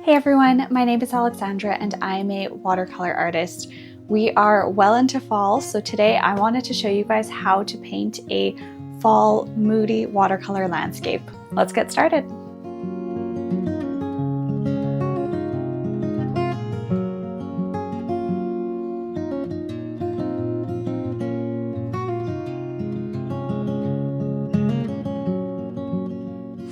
Hey everyone, my name is Alexandra and I'm a watercolor artist. We are well into fall, so today I wanted to show you guys how to paint a fall moody watercolor landscape. Let's get started.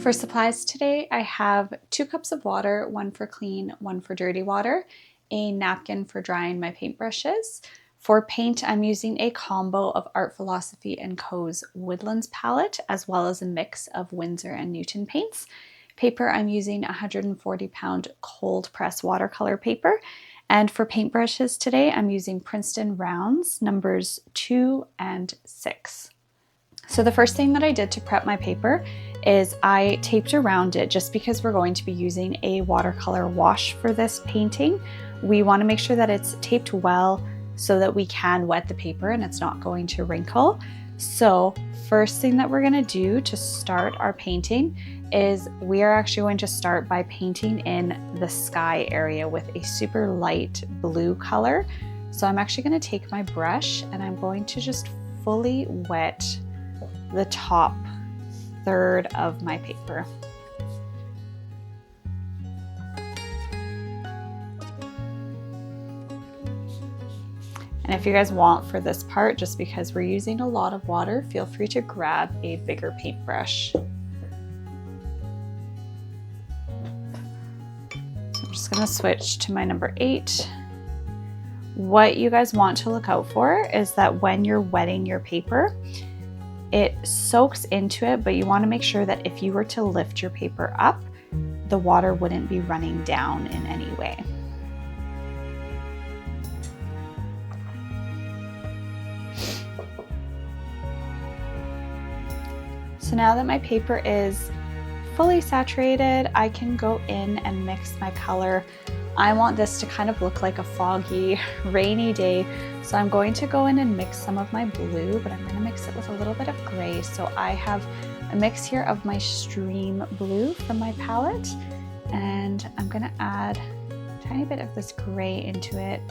For supplies today, I have 2 cups of water, one for clean, one for dirty water, a napkin for drying my paintbrushes. For paint, I'm using a combo of Philisophy and Co's Woodlands palette, as well as a mix of Winsor and Newton paints. Paper, I'm using 140-pound cold press watercolor paper. And for paintbrushes today, I'm using Princeton Rounds numbers 2 and 6. So the first thing that I did to prep my paper is I taped around it, just because we're going to be using a watercolor wash for this painting. We want to make sure that it's taped well so that we can wet the paper and it's not going to wrinkle. So first thing that we're going to do to start our painting is we are actually going to start by painting in the sky area with a super light blue color. So I'm actually going to take my brush and I'm going to just fully wet the top third of my paper. And if you guys want for this part, just because we're using a lot of water, feel free to grab a bigger paintbrush. So I'm just gonna switch to my number 8. What you guys want to look out for is that when you're wetting your paper, it soaks into it, but you want to make sure that if you were to lift your paper up, the water wouldn't be running down in any way. So now that my paper is fully saturated, I can go in and mix my color. I want this to kind of look like a foggy, rainy day. So I'm going to go in and mix some of my blue, but I'm going to mix it with a little bit of gray. So I have a mix here of my stream blue from my palette, and I'm going to add a tiny bit of this gray into it.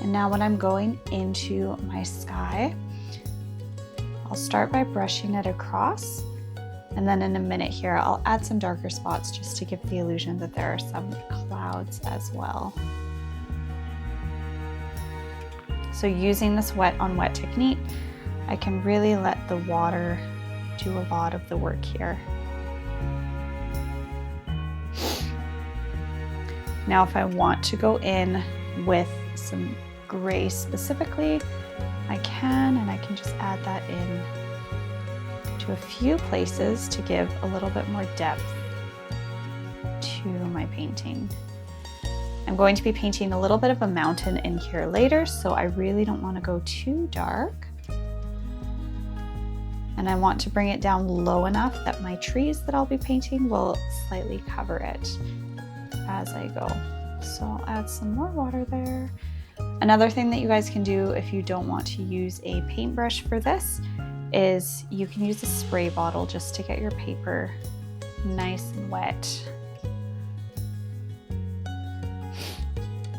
And now when I'm going into my sky, I'll start by brushing it across. And then in a minute here, I'll add some darker spots just to give the illusion that there are some clouds as well. So using this wet on wet technique, I can really let the water do a lot of the work here. Now, if I want to go in with some gray specifically, I can, and I can just add that in to a few places to give a little bit more depth to my painting. I'm going to be painting a little bit of a mountain in here later, so I really don't want to go too dark. And I want to bring it down low enough that my trees that I'll be painting will slightly cover it as I go. So I'll add some more water there. Another thing that you guys can do if you don't want to use a paintbrush for this is you can use a spray bottle just to get your paper nice and wet.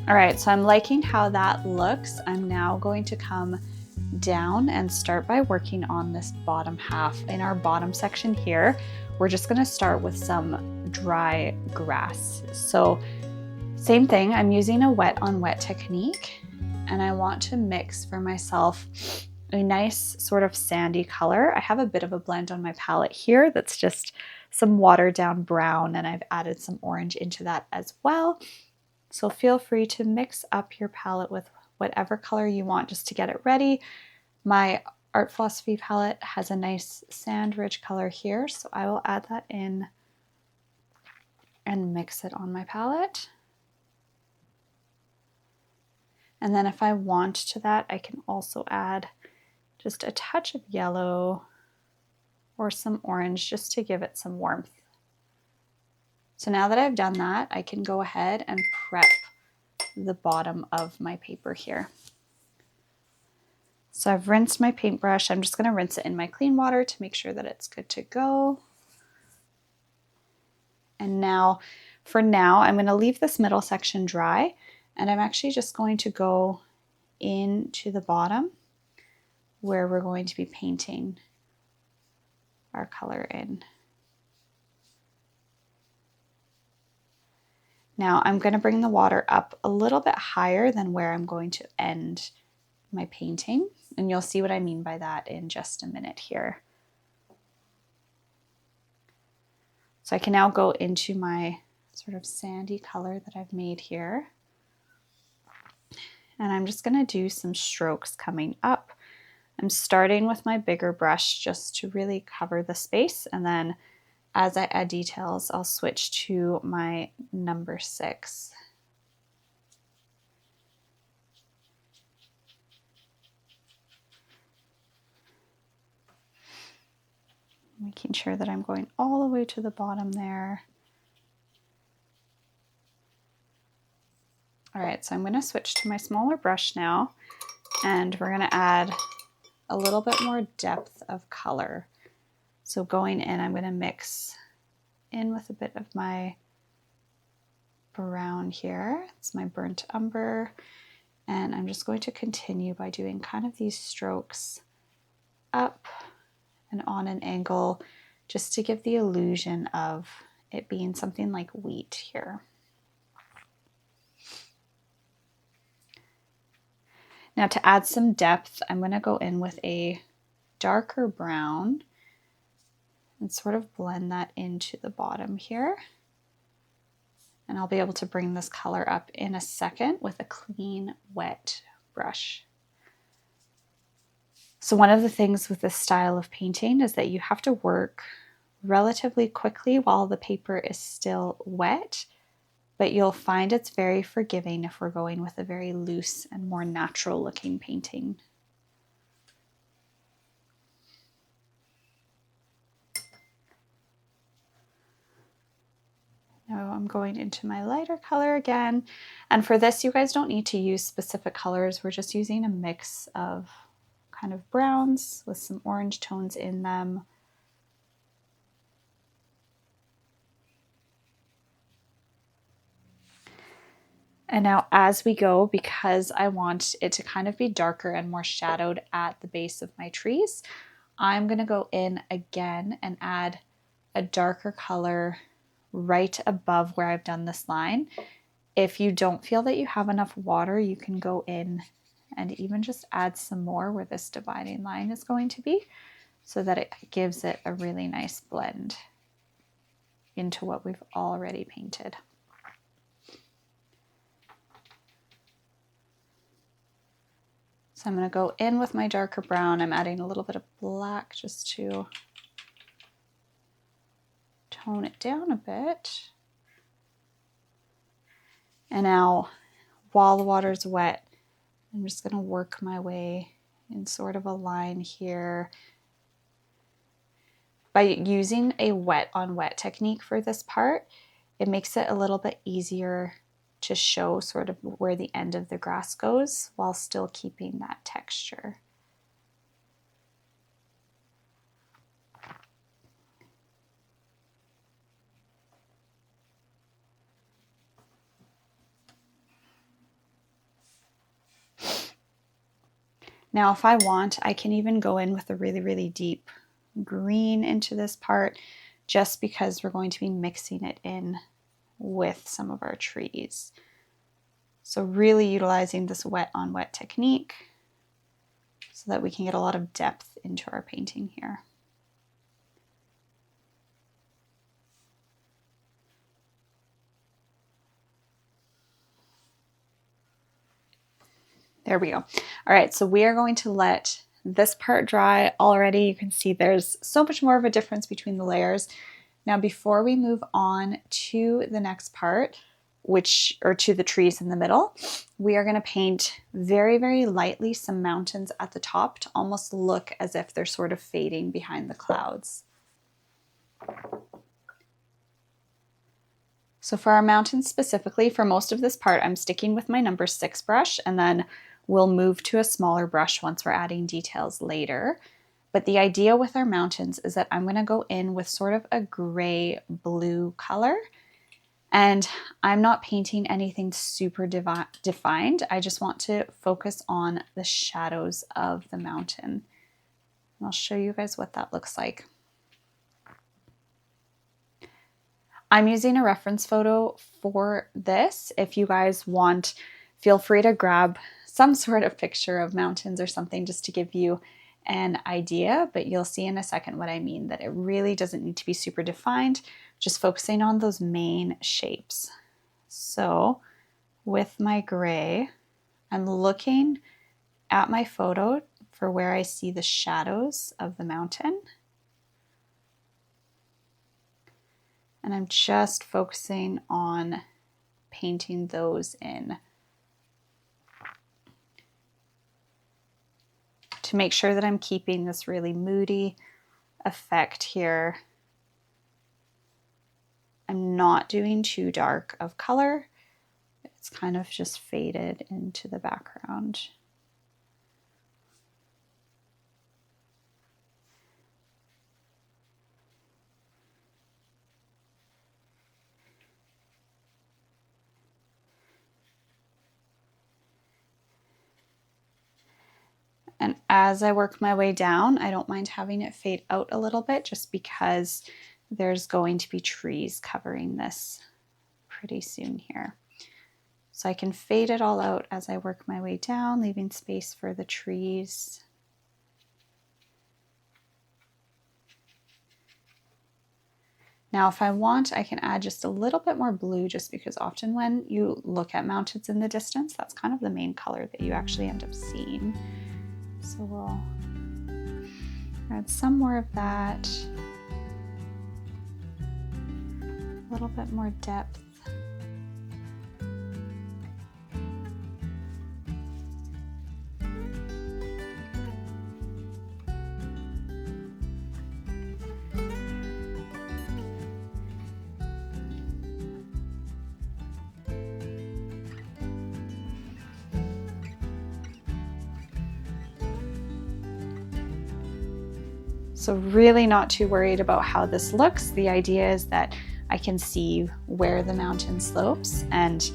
All right, so I'm liking how that looks. I'm now going to come down and start by working on this bottom half. In our bottom section here, we're just gonna start with some dry grass. So same thing, I'm using a wet on wet technique, and I want to mix for myself a nice sort of sandy color. I have a bit of a blend on my palette here that's just some watered down brown, and I've added some orange into that as well. So feel free to mix up your palette with whatever color you want just to get it ready. My Art Philosophy palette has a nice sand rich color here, so I will add that in and mix it on my palette. And then if I want to that, I can also add just a touch of yellow or some orange just to give it some warmth. So now that I've done that, I can go ahead and prep the bottom of my paper here. So I've rinsed my paintbrush. I'm just going to rinse it in my clean water to make sure that it's good to go. And now, for now, I'm going to leave this middle section dry, and I'm actually just going to go into the bottom where we're going to be painting our color in. Now I'm going to bring the water up a little bit higher than where I'm going to end my painting, and you'll see what I mean by that in just a minute here. So I can now go into my sort of sandy color that I've made here. And I'm just going to do some strokes coming up. I'm starting with my bigger brush just to really cover the space, and then as I add details, I'll switch to my number 6. Making sure that I'm going all the way to the bottom there. All right, so I'm going to switch to my smaller brush now, and we're going to add a little bit more depth of color. So going in, I'm going to mix in with a bit of my brown here. It's my burnt umber. And I'm just going to continue by doing kind of these strokes up and on an angle, just to give the illusion of it being something like wheat here. Now to add some depth, I'm going to go in with a darker brown and sort of blend that into the bottom here. And I'll be able to bring this color up in a second with a clean, wet brush. So one of the things with this style of painting is that you have to work relatively quickly while the paper is still wet, but you'll find it's very forgiving if we're going with a very loose and more natural looking painting. Now I'm going into my lighter color again. And for this, you guys don't need to use specific colors. We're just using a mix of kind of browns with some orange tones in them. And now as we go, because I want it to kind of be darker and more shadowed at the base of my trees, I'm going to go in again and add a darker color right above where I've done this line. If you don't feel that you have enough water, you can go in and even just add some more where this dividing line is going to be, so that it gives it a really nice blend into what we've already painted. So I'm going to go in with my darker brown. I'm adding a little bit of black just to tone it down a bit. And now, while the water is wet, I'm just going to work my way in sort of a line here. By using a wet on wet technique for this part, it makes it a little bit easier to show sort of where the end of the grass goes while still keeping that texture. Now, if I want, I can even go in with a really, really deep green into this part, just because we're going to be mixing it in with some of our trees. So really utilizing this wet on wet technique so that we can get a lot of depth into our painting here. There we go. All right, so we are going to let this part dry. Already you can see there's so much more of a difference between the layers. Now, before we move on to the next part, to the trees in the middle, we are going to paint very, very lightly some mountains at the top to almost look as if they're sort of fading behind the clouds. So for our mountains specifically, for most of this part, I'm sticking with my number 6 brush, and then we'll move to a smaller brush once we're adding details later. But the idea with our mountains is that I'm going to go in with sort of a gray blue color. And I'm not painting anything super defined. I just want to focus on the shadows of the mountain. And I'll show you guys what that looks like. I'm using a reference photo for this. If you guys want, feel free to grab some sort of picture of mountains or something just to give you an idea, but you'll see in a second what I mean, that it really doesn't need to be super defined, just focusing on those main shapes. So with my gray, I'm looking at my photo for where I see the shadows of the mountain. And I'm just focusing on painting those in to make sure that I'm keeping this really moody effect here. I'm not doing too dark of color. It's kind of just faded into the background. And as I work my way down, I don't mind having it fade out a little bit just because there's going to be trees covering this pretty soon here. So I can fade it all out as I work my way down, leaving space for the trees. Now, if I want, I can add just a little bit more blue, just because often when you look at mountains in the distance, that's kind of the main color that you actually end up seeing. So we'll add some more of that, a little bit more depth. So really not too worried about how this looks. The idea is that I can see where the mountain slopes, and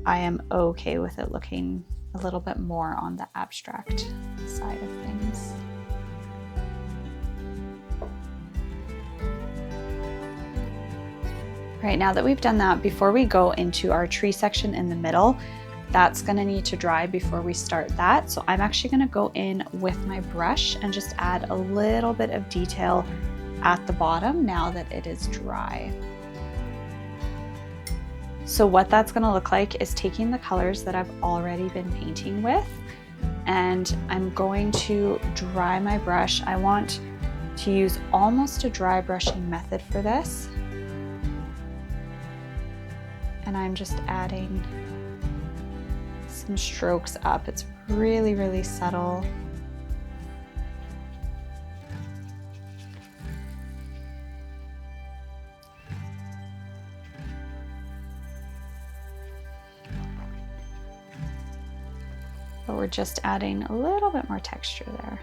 I am okay with it looking a little bit more on the abstract side of things. All right, now that we've done that, before we go into our tree section in the middle, that's going to need to dry before we start that. So I'm actually going to go in with my brush and just add a little bit of detail at the bottom now that it is dry. So what that's going to look like is taking the colors that I've already been painting with, and I'm going to dry my brush. I want to use almost a dry brushing method for this. And I'm just adding some strokes up. It's really, really subtle. But we're just adding a little bit more texture there.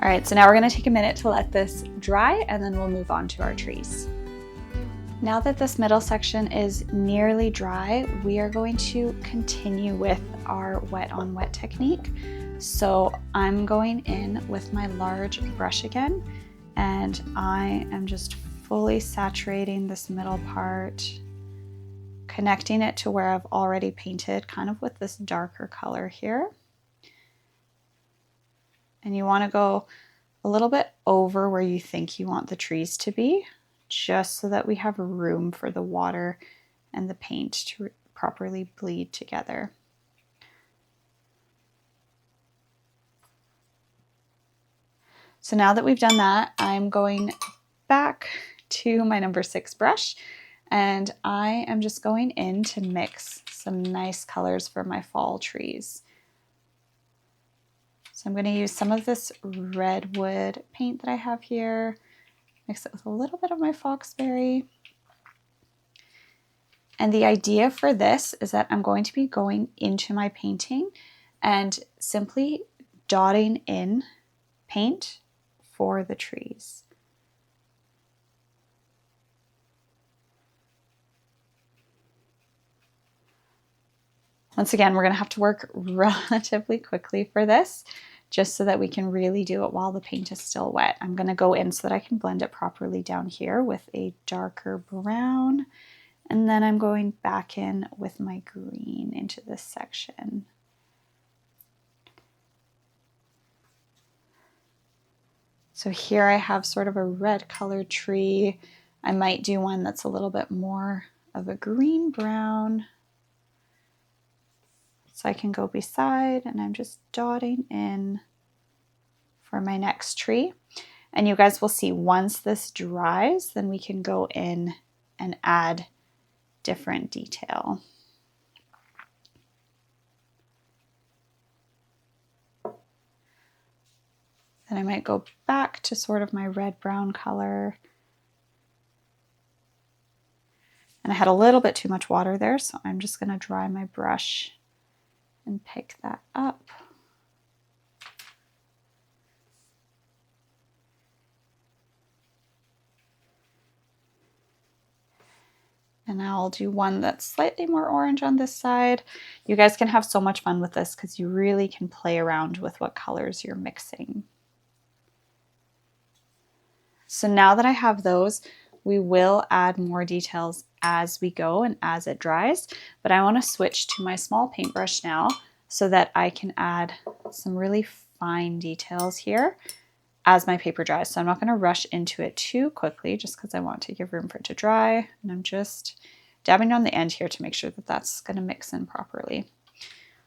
All right, so now we're going to take a minute to let this dry, and then we'll move on to our trees. Now that this middle section is nearly dry, we are going to continue with our wet on wet technique. So I'm going in with my large brush again, and I am just fully saturating this middle part, connecting it to where I've already painted, kind of with this darker color here. And you want to go a little bit over where you think you want the trees to be, just so that we have room for the water and the paint to properly bleed together. So now that we've done that, I'm going back to my number 6 brush, and I am just going in to mix some nice colors for my fall trees. So I'm going to use some of this redwood paint that I have here, mix it with a little bit of my foxberry, And the idea for this is that I'm going to be going into my painting and simply dotting in paint for the trees. Once again, we're going to have to work relatively quickly for this, just so that we can really do it while the paint is still wet. I'm going to go in so that I can blend it properly down here with a darker brown. And then I'm going back in with my green into this section. So here I have sort of a red colored tree. I might do one that's a little bit more of a green brown. So I can go beside, and I'm just dotting in for my next tree. And you guys will see once this dries, then we can go in and add different detail. Then I might go back to sort of my red-brown color. And I had a little bit too much water there, so I'm just going to dry my brush and pick that up. And I'll do one that's slightly more orange on this side. You guys can have so much fun with this because you really can play around with what colors you're mixing. So now that I have those, we will add more details as we go and as it dries, but I want to switch to my small paintbrush now so that I can add some really fine details here as my paper dries. So I'm not going to rush into it too quickly just because I want to give room for it to dry. And I'm just dabbing on the end here to make sure that that's going to mix in properly.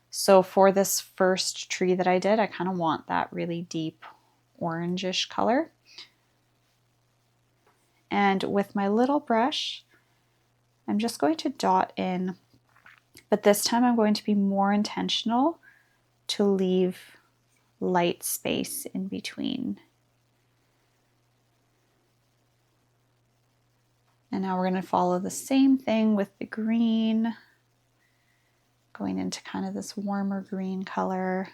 So for this first tree that I did, I kind of want that really deep orangish color. And with my little brush, I'm just going to dot in, but this time I'm going to be more intentional to leave light space in between. And now we're going to follow the same thing with the green, going into kind of this warmer green color.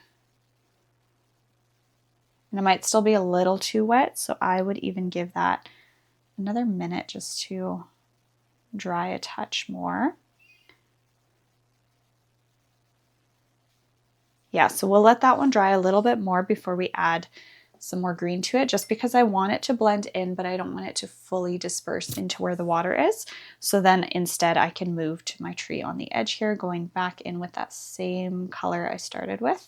And it might still be a little too wet, so I would even give that another minute just to dry a touch more. Yeah, so we'll let that one dry a little bit more before we add some more green to it, just because I want it to blend in, but I don't want it to fully disperse into where the water is. So then instead I can move to my tree on the edge here, going back in with that same color I started with.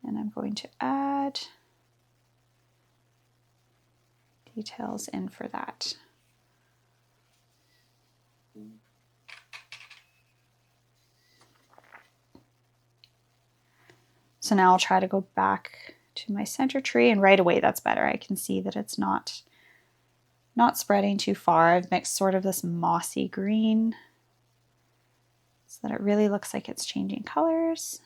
And I'm going to add details in for that. So now I'll try to go back to my center tree, and right away that's better. I can see that it's not spreading too far. I've mixed sort of this mossy green so that it really looks like it's changing colors.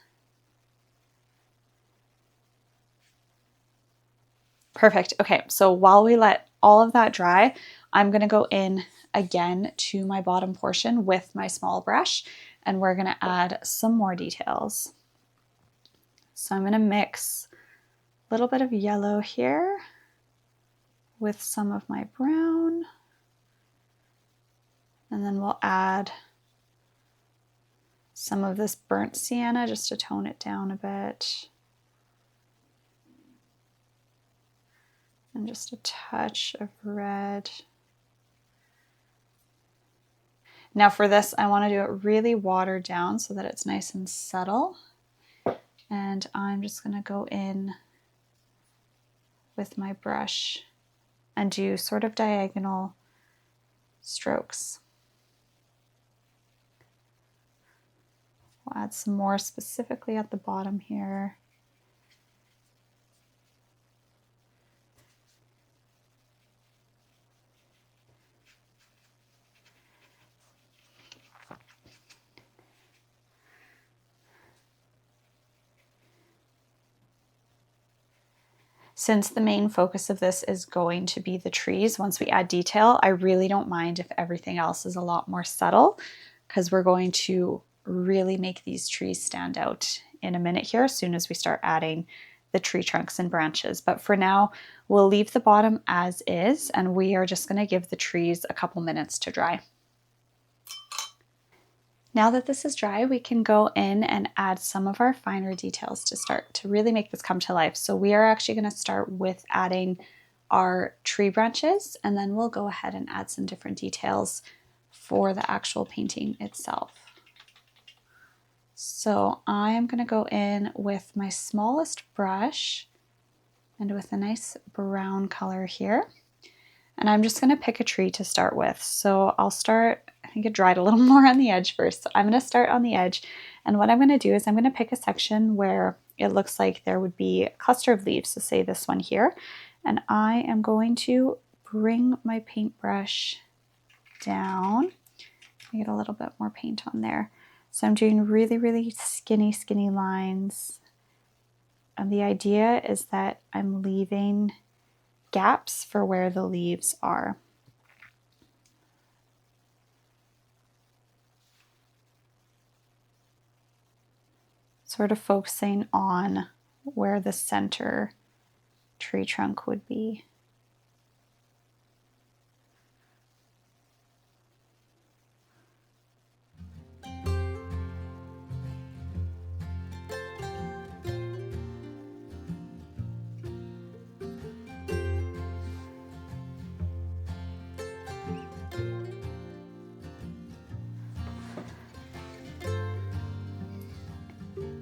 Perfect. Okay, so while we let all of that dry, I'm going to go in again to my bottom portion with my small brush, and we're going to add some more details. So I'm going to mix a little bit of yellow here with some of my brown, and then we'll add some of this burnt sienna just to tone it down a bit. And just a touch of red. Now for this, I want to do it really watered down so that it's nice and subtle. And I'm just going to go in with my brush and do sort of diagonal strokes. We'll add some more specifically at the bottom here. Since the main focus of this is going to be the trees, once we add detail, I really don't mind if everything else is a lot more subtle, because we're going to really make these trees stand out in a minute here as soon as we start adding the tree trunks and branches. But for now, we'll leave the bottom as is, and we are just going to give the trees a couple minutes to dry. Now that this is dry, we can go in and add some of our finer details to start to really make this come to life. So we are actually going to start with adding our tree branches, and then we'll go ahead and add some different details for the actual painting itself. So I am going to go in with my smallest brush and with a nice brown color here. And I'm just going to pick a tree to start with. So I'll start, I think it dried a little more on the edge first. So I'm going to start on the edge. And what I'm going to do is I'm going to pick a section where it looks like there would be a cluster of leaves. So say this one here. And I am going to bring my paintbrush down. Get a little bit more paint on there. So I'm doing really, really skinny lines. And the idea is that I'm leaving gaps for where the leaves are. Sort of focusing on where the center tree trunk would be.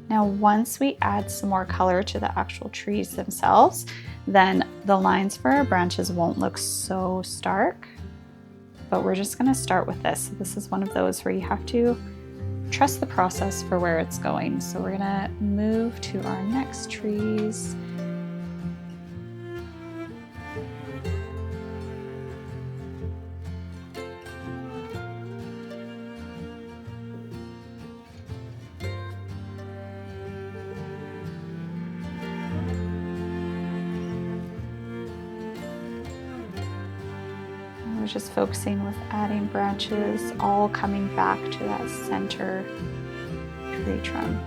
Now, once we add some more color to the actual trees themselves, then the lines for our branches won't look so stark, but we're just gonna start with this. This is one of those where you have to trust the process for where it's going. So we're gonna move to our next trees. We're just focusing with adding branches, all coming back to that center tree trunk.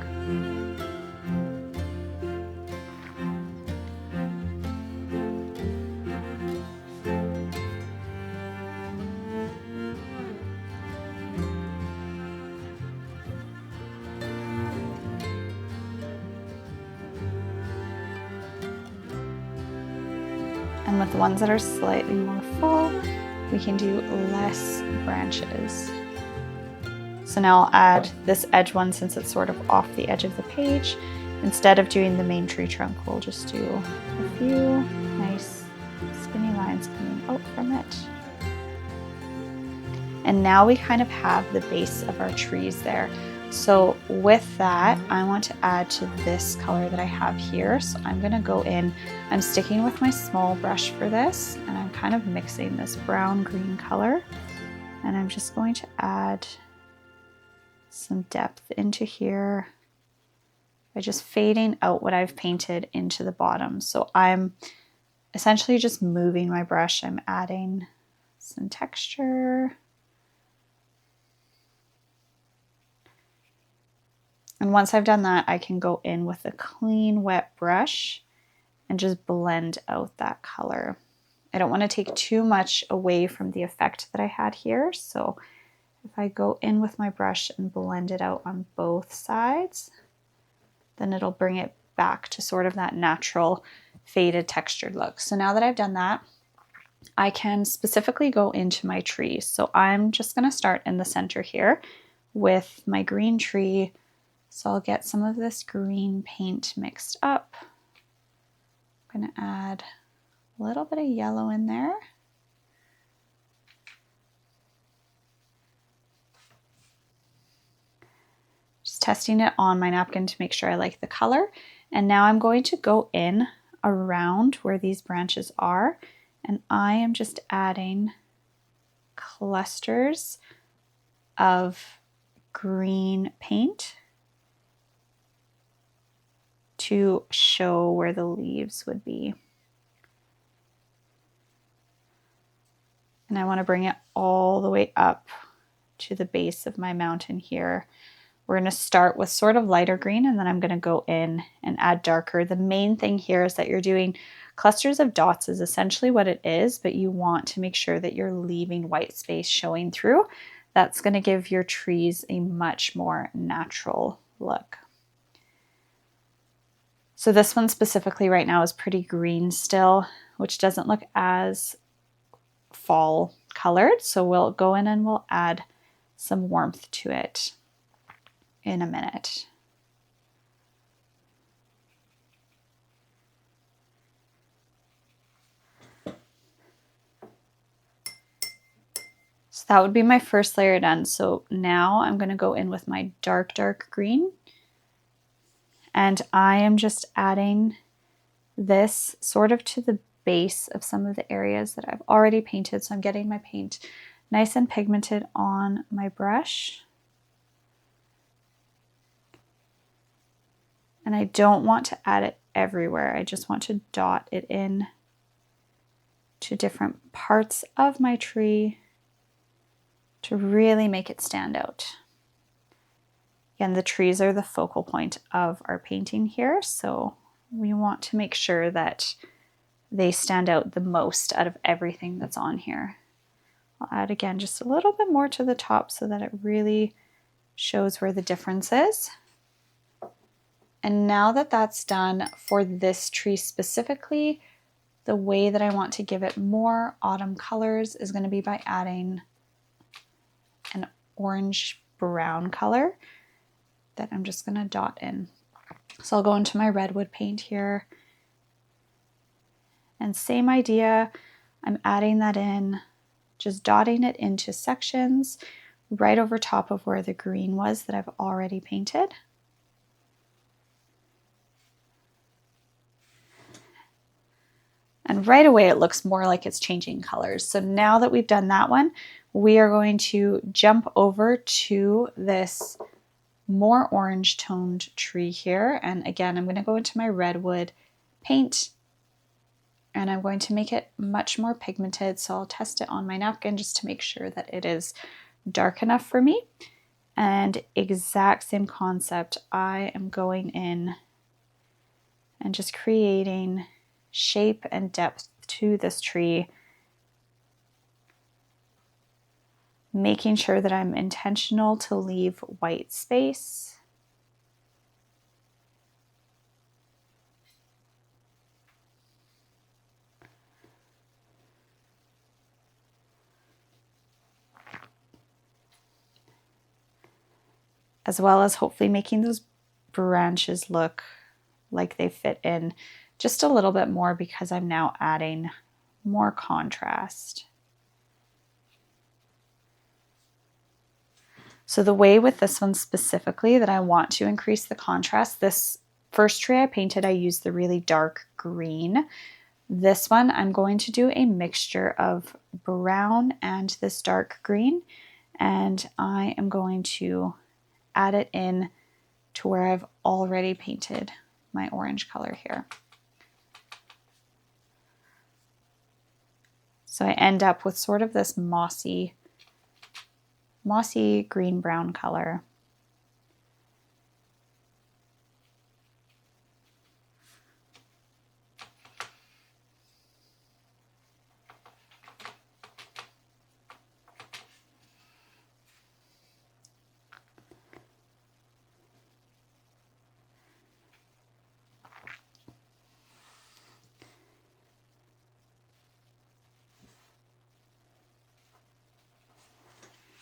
And with the ones that are slightly more full, we can do less branches. So now I'll add this edge one since it's sort of off the edge of the page. Instead of doing the main tree trunk, we'll just do a few nice skinny lines coming out from it. And now we kind of have the base of our trees there. So with that, I want to add to this color that I have here. So I'm gonna go in, I'm sticking with my small brush for this, and I'm kind of mixing this brown green color. And I'm just going to add some depth into here by just fading out what I've painted into the bottom. So I'm essentially just moving my brush. I'm adding some texture. And once I've done that, I can go in with a clean, wet brush and just blend out that color. I don't want to take too much away from the effect that I had here. So if I go in with my brush and blend it out on both sides, then it'll bring it back to sort of that natural faded textured look. So now that I've done that, I can specifically go into my trees. So I'm just going to start in the center here with my green tree. So I'll get some of this green paint mixed up. I'm going to add a little bit of yellow in there. Just testing it on my napkin to make sure I like the color. And now I'm going to go in around where these branches are, and I am just adding clusters of green paint to show where the leaves would be. And I want to bring it all the way up to the base of my mountain here. We're going to start with sort of lighter green, and then I'm going to go in and add darker. The main thing here is that you're doing clusters of dots is essentially what it is, but you want to make sure that you're leaving white space showing through. That's going to give your trees a much more natural look. So this one specifically right now is pretty green still, which doesn't look as fall colored. So we'll go in and we'll add some warmth to it in a minute. So that would be my first layer done. So now I'm going to go in with my dark green. And I am just adding this sort of to the base of some of the areas that I've already painted. So I'm getting my paint nice and pigmented on my brush. And I don't want to add it everywhere. I just want to dot it in to different parts of my tree to really make it stand out. Again, the trees are the focal point of our painting here, so we want to make sure that they stand out the most out of everything that's on here. I'll add again just a little bit more to the top so that it really shows where the difference is. And now that that's done for this tree specifically, the way that I want to give it more autumn colors is going to be by adding an orange brown color that I'm just going to dot in. So I'll go into my redwood paint here. And same idea, I'm adding that in, just dotting it into sections right over top of where the green was that I've already painted. And right away it looks more like it's changing colors. So now that we've done that one, we are going to jump over to this more orange toned tree here. And again, I'm going to go into my redwood paint and I'm going to make it much more pigmented. So I'll test it on my napkin just to make sure that it is dark enough for me. And exact same concept, I am going in and just creating shape and depth to this tree, making sure that I'm intentional to leave white space. As well as hopefully making those branches look like they fit in just a little bit more because I'm now adding more contrast. So the way with this one specifically that I want to increase the contrast, this first tree I painted, I used the really dark green. This one, I'm going to do a mixture of brown and this dark green, and I am going to add it in to where I've already painted my orange color here. So I end up with sort of this mossy green brown color.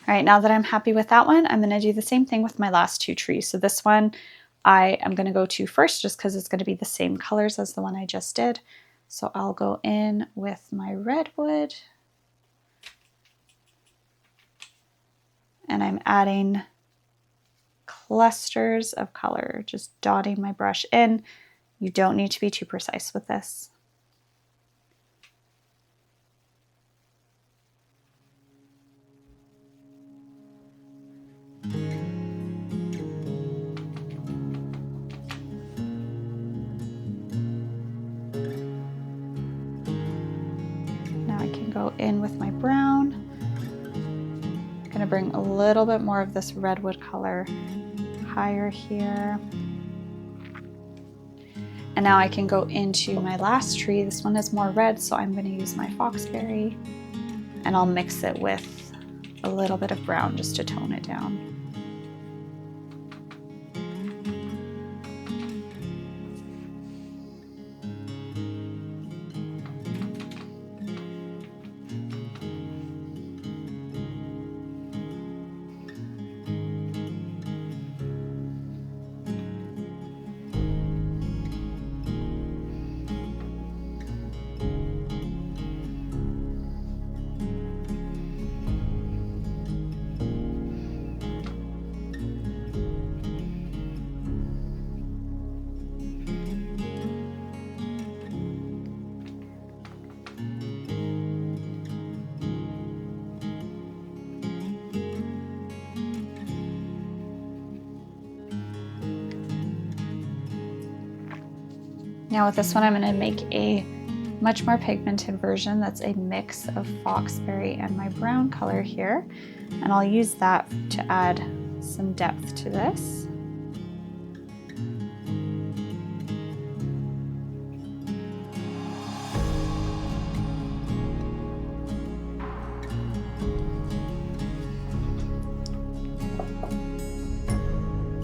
All right, now that I'm happy with that one, I'm going to do the same thing with my last two trees. So this one I am going to go to first just because it's going to be the same colors as the one I just did. So I'll go in with my redwood and I'm adding clusters of color, just dotting my brush in. You don't need to be too precise with this. Now I can go in with my brown. bring a little bit more of this redwood color higher here. And now I can go into my last tree. This one is more red, so I'm going to use my foxberry, and I'll mix it with a little bit of brown just to tone it down. Now with this one, I'm going to make a much more pigmented version that's a mix of foxberry and my brown color here. And I'll use that to add some depth to this.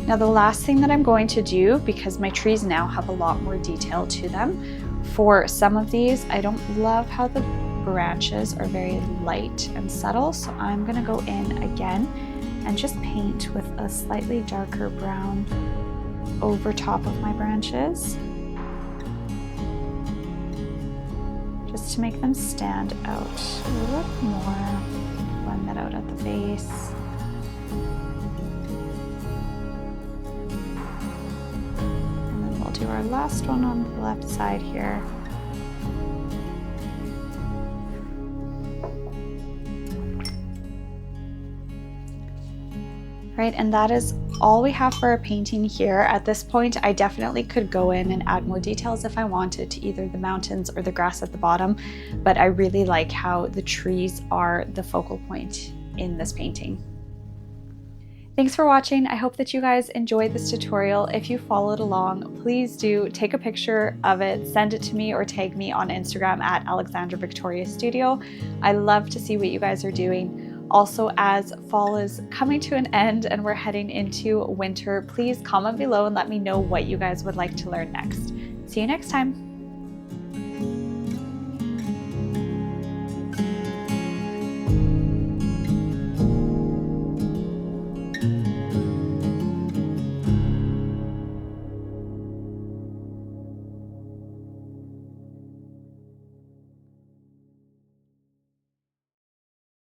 Now the last thing that I'm going to do, because my trees now have a lot more detail to them, for some of these, I don't love how the branches are very light and subtle, so I'm gonna go in again and just paint with a slightly darker brown over top of my branches, just to make them stand out a little more. Blend that out at the base. Do our last one on the left side here. Right, and that is all we have for our painting here. At this point, I definitely could go in and add more details if I wanted to either the mountains or the grass at the bottom, but I really like how the trees are the focal point in this painting. Thanks for watching. I hope that you guys enjoyed this tutorial. If you followed along, please do take a picture of it, send it to me, or tag me on Instagram at Alexandra Victoria Studio. I love to see what you guys are doing. Also, as fall is coming to an end and we're heading into winter, please comment below and let me know what you guys would like to learn next. See you next time.